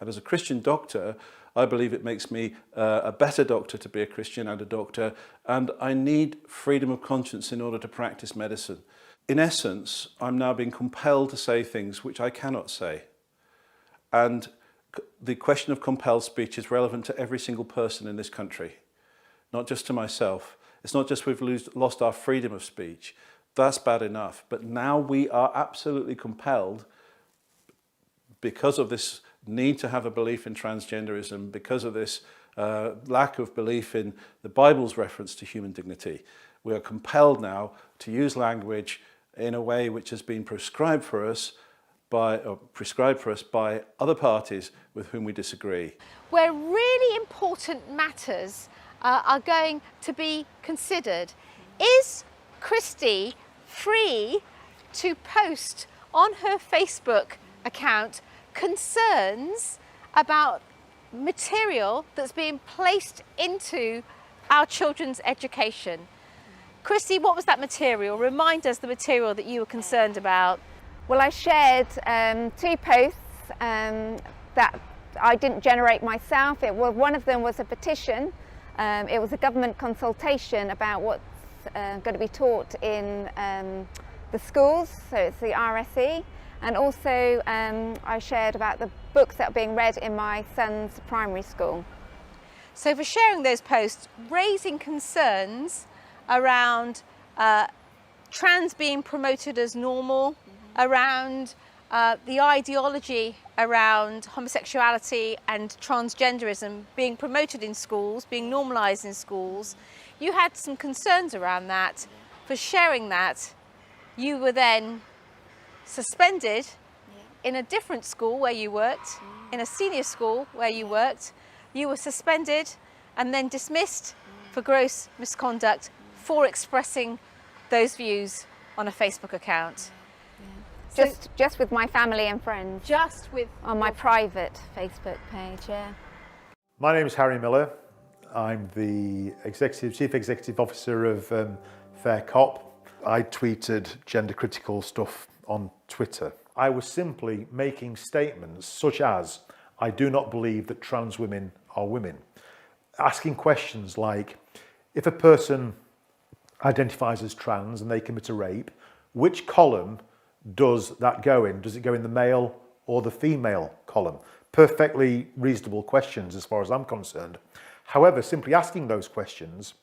And as a Christian doctor, I believe it makes me a better doctor to be a Christian and a doctor, and I need freedom of conscience in order to practice medicine. In essence, I'm now being compelled to say things which I cannot say. And the question of compelled speech is relevant to every single person in this country, not just to myself. It's not just we've lost our freedom of speech. That's bad enough. But now we are absolutely compelled, because of this need to have a belief in transgenderism, because of this lack of belief in the Bible's reference to human dignity, we are compelled now to use language in a way which has been prescribed for us by other parties with whom we disagree. Where really important matters are going to be considered. Is Christy free to post on her Facebook account concerns about material that's being placed into our children's education? Christy, what was that material? Remind us the material that you were concerned about. Well, I shared 2 posts that I didn't generate myself. One of them was a petition. It was a government consultation about what's going to be taught in the schools, so it's the RSE. And also I shared about the books that are being read in my son's primary school. So for sharing those posts, raising concerns around trans being promoted as normal, around the ideology around homosexuality and transgenderism being promoted in schools, being normalised in schools. You had some concerns around that. For sharing that, you were then suspended in a different school where you worked, in a senior school where you worked. You were suspended and then dismissed for gross misconduct for expressing those views on a Facebook account. Just with my family and friends. Just with... On my private Facebook page, yeah. My name is Harry Miller. I'm the Chief Executive Officer of Fair Cop. I tweeted gender-critical stuff on Twitter. I was simply making statements such as, I do not believe that trans women are women. Asking questions like, if a person identifies as trans and they commit a rape, which column does that go in? Does it go in the male or the female column? Perfectly reasonable questions as far as I'm concerned. However, simply asking those questions,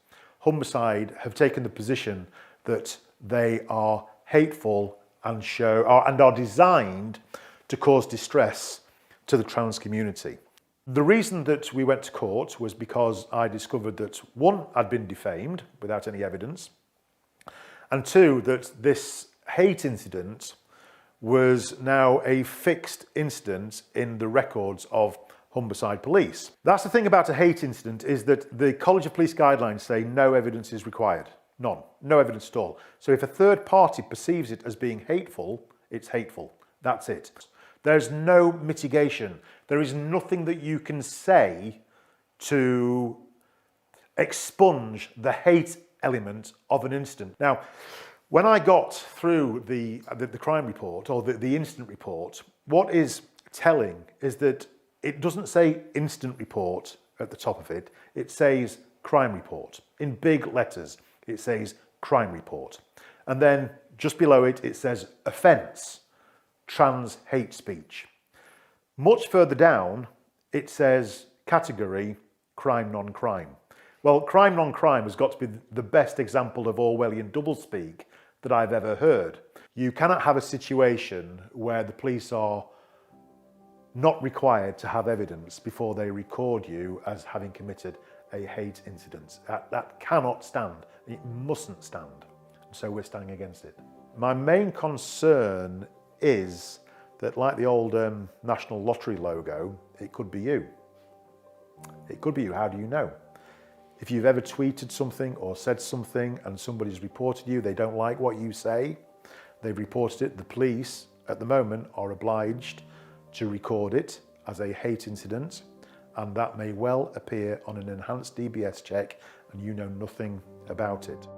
Humberside have taken the position that they are hateful and are designed to cause distress to the trans community. The reason that we went to court was because I discovered that 1, I'd been defamed without any evidence, and 2, that this hate incident was now a fixed incident in the records of Humberside Police. That's the thing about a hate incident, is that the College of Police guidelines say no evidence is required. None. No evidence at all. So if a third party perceives it as being hateful, it's hateful. That's it. There's no mitigation. There is nothing that you can say to expunge the hate element of an incident. Now, when I got through the crime report, or the incident report, what is telling is that it doesn't say incident report at the top of it. It says crime report. In big letters, it says crime report. And then just below it, it says offence, trans hate speech. Much further down, it says category, crime, non-crime. Well, crime, non-crime has got to be the best example of Orwellian doublespeak that I've ever heard. You cannot have a situation where the police are not required to have evidence before they record you as having committed a hate incident. That cannot stand. It mustn't stand. So we're standing against it. My main concern is that, like the old National Lottery logo, it could be you. It could be you. How do you know? If you've ever tweeted something or said something and somebody's reported you, they don't like what you say, they've reported it, the police at the moment are obliged to record it as a hate incident, and that may well appear on an enhanced DBS check and you know nothing about it.